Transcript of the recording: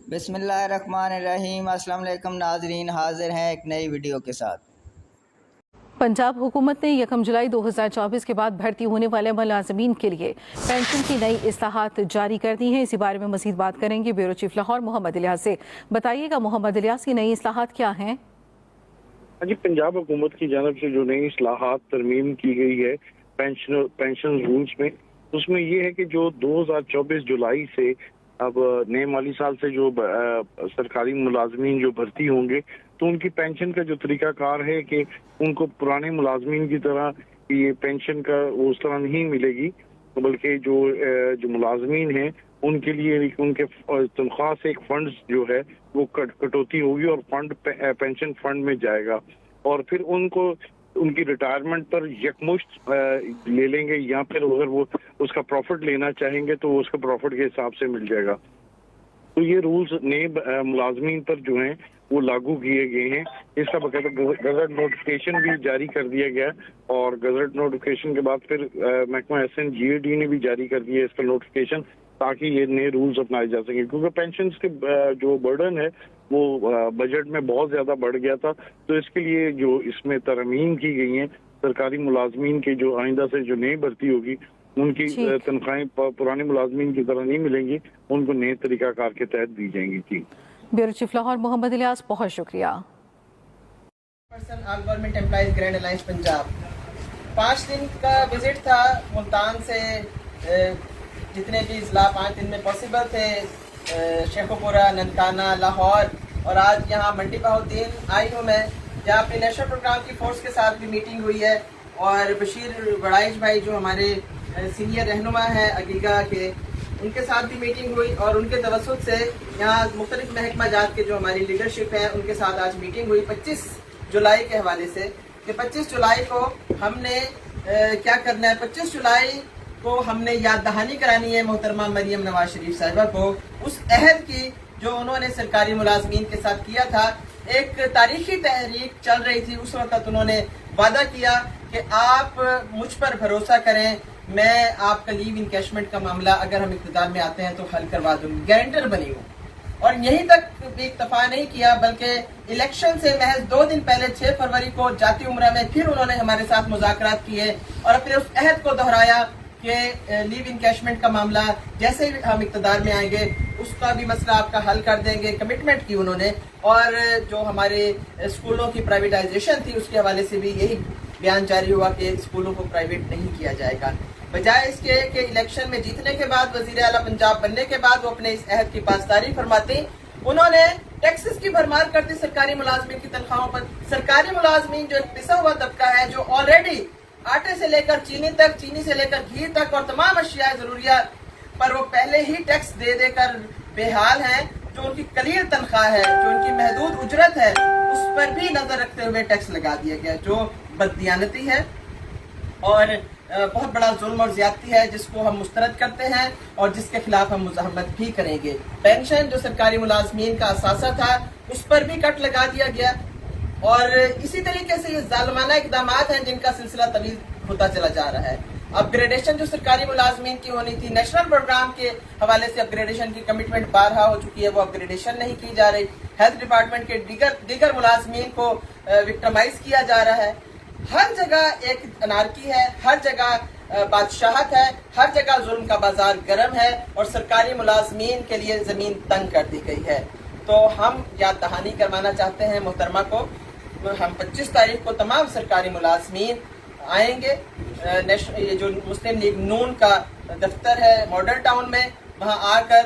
بسم اللہ الرحمن الرحیم۔ السلام علیکم ناظرین، حاضر ہیں ایک نئی ویڈیو کے ساتھ۔ پنجاب حکومت نے 1 جولائی 2024 کے بعد بھرتی ہونے والے ملازمین کے لیے پینشن کی نئی اصلاحات جاری کر دی ہیں۔ اسی بارے میں مزید بات کریں گے بیورو چیف لاہور محمد الیاس سے۔ بتائیے گا محمد الیاس، کی نئی اصلاحات کیا ہیں؟ جی، پنجاب حکومت کی جانب سے جو نئی اصلاحات ترمیم کی گئی ہے پینشن رولز میں، اس میں یہ ہے کہ جو 2024 جولائی سے اب نئے مالی سال سے جو سرکاری ملازمین جو بھرتی ہوں گے تو ان کی پینشن کا جو طریقہ کار ہے کہ ان کو پرانے ملازمین کی طرح یہ پینشن کا اس طرح نہیں ملے گی، بلکہ جو ملازمین ہیں ان کے لیے ان کے تنخواہ سے ایک فنڈ جو ہے وہ کٹوتی ہوگی اور فنڈ پینشن فنڈ میں جائے گا، اور پھر ان کو ان کی ریٹائرمنٹ پر یکمشت لے لیں گے، یا پھر اگر وہ اس کا پروفٹ لینا چاہیں گے تو اس کا پروفٹ کے حساب سے مل جائے گا۔ تو یہ رولز نئے ملازمین پر جو ہیں وہ لاگو کیے گئے ہیں۔ اس کا باقاعدہ گزٹ نوٹیفکیشن بھی جاری کر دیا گیا، اور گزٹ نوٹیفکیشن کے بعد پھر محکمہ SNGAD نے بھی جاری کر دیا اس کا نوٹیفکیشن، تاکہ یہ نئے رولز اپنائے جا سکیں، کیونکہ پینشنز کے جو برڈن ہے وہ بجٹ میں بہت زیادہ بڑھ گیا تھا۔ تو اس کے لیے جو اس میں ترمیم کی گئی ہیں، سرکاری ملازمین کے جو آئندہ سے جو نئی بھرتی ہوگی ان کی تنخواہیں پرانے ملازمین کی طرح نہیں ملیں گی، ان کو نئے طریقہ کار کے تحت دی جائیں گی۔ جی، بیورو چیف لاہور محمد الیاس، بہت شکریہ۔ آل government employees grand alliance Punjab 5 دن کا وزٹ تھا ملتان سے، جتنے بھی اضلاع 5 دن میں پاسبل تھے، شیخوپورہ، ننکانہ، لاہور، اور آج یہاں منڈی بہاؤالدین آئی ہوں میں، جہاں اپنے نیشنل پروگرام کی فورس کے ساتھ بھی میٹنگ ہوئی ہے، اور بشیر وڑائش بھائی جو ہمارے سینئر رہنما ہیں عقیقہ کے، ان کے ساتھ بھی میٹنگ ہوئی، اور ان کے توسط سے یہاں مختلف محکمہ جات کے جو ہماری لیڈرشپ ہے ان کے ساتھ آج میٹنگ ہوئی 25 جولائی کے حوالے سے، کہ 25 جولائی کو ہم نے کیا کرنا ہے۔ 25 جولائی کو ہم نے یاد دہانی کرانی ہے محترمہ مریم نواز شریف صاحبہ کو اس عہد کی جو انہوں نے سرکاری ملازمین کے ساتھ کیا تھا۔ ایک تاریخی تحریک چل رہی تھی، اس وقت انہوں نے وعدہ کیا کہ آپ مجھ پر بھروسہ کریں، میں آپ کا لیو انکیشمنٹ کا معاملہ اگر ہم اقتدار میں آتے ہیں تو حل کروا دوں گی، گارنٹر بنی ہوں۔ اور یہیں تک بھی اکتفا نہیں کیا، بلکہ الیکشن سے محض 2 دن پہلے 6 فروری کو جاتی عمرہ میں پھر انہوں نے ہمارے ساتھ مذاکرات کیے، اور اپنے اس عہد کو دہرایا کہ لیو انکیشمنٹ کا معاملہ جیسے ہی ہم اقتدار میں آئیں گے اس کا بھی مسئلہ آپ کا حل کر دیں گے، کمٹمنٹ کی انہوں نے۔ اور جو ہمارے اسکولوں کی پرائیویٹائزیشن تھی اس کے حوالے سے بھی یہی بیان جاری ہوا کہ اسکولوں کو پرائیویٹ نہیں کیا جائے گا، بجائے اس کے کہ الیکشن میں جیتنے کے بعد، وزیر اعلیٰ پنجاب بننے کے بعد وہ اپنے اس عہد کی پاسداری فرماتی، انہوں نے ٹیکسز کی بھرمار کر دی سرکاری ملازمین کی تنخواہوں پر۔ سرکاری ملازمین جو ایک پسا ہوا طبقہ ہے، جو آلریڈی آٹے سے لے کر چینی تک، چینی سے لے کر گھی تک اور تمام اشیاء ضروریات پر وہ پہلے ہی ٹیکس دے دے کر بے حال ہیں، جو ان کی قلیل تنخواہ ہے، جو ان کی محدود اجرت ہے، اس پر بھی نظر رکھتے ہوئے ٹیکس لگا دیا گیا، جو بددیانتی ہے اور بہت بڑا ظلم اور زیادتی ہے، جس کو ہم مسترد کرتے ہیں اور جس کے خلاف ہم مزاحمت بھی کریں گے۔ پینشن جو سرکاری ملازمین کا اثاثہ تھا اس پر بھی کٹ لگا دیا گیا، اور اسی طریقے سے یہ ظالمانہ اقدامات ہیں جن کا سلسلہ طویل ہوتا چلا جا رہا ہے۔ اپ گریڈیشن جو سرکاری ملازمین کی ہونی تھی، نیشنل پروگرام کے حوالے سے اپ گریڈیشن کی کمٹمنٹ بارہا ہو چکی ہے، وہ اپ گریڈیشن نہیں کی جا رہی۔ ہیلتھ ڈپارٹمنٹ کے دیگر ملازمین کو وکٹمائز کیا جا رہا ہے۔ ہر جگہ ایک انارکی ہے، ہر جگہ بادشاہت ہے، ہر جگہ ظلم کا بازار گرم ہے، اور سرکاری ملازمین کے لیے زمین تنگ کر دی گئی ہے۔ تو ہم یاد دہانی کروانا چاہتے ہیں محترمہ کو، ہم 25 تاریخ کو تمام سرکاری ملازمین آئیں گے، یہ جو مسلم لیگ نون کا دفتر ہے ماڈل ٹاؤن میں، وہاں آ کر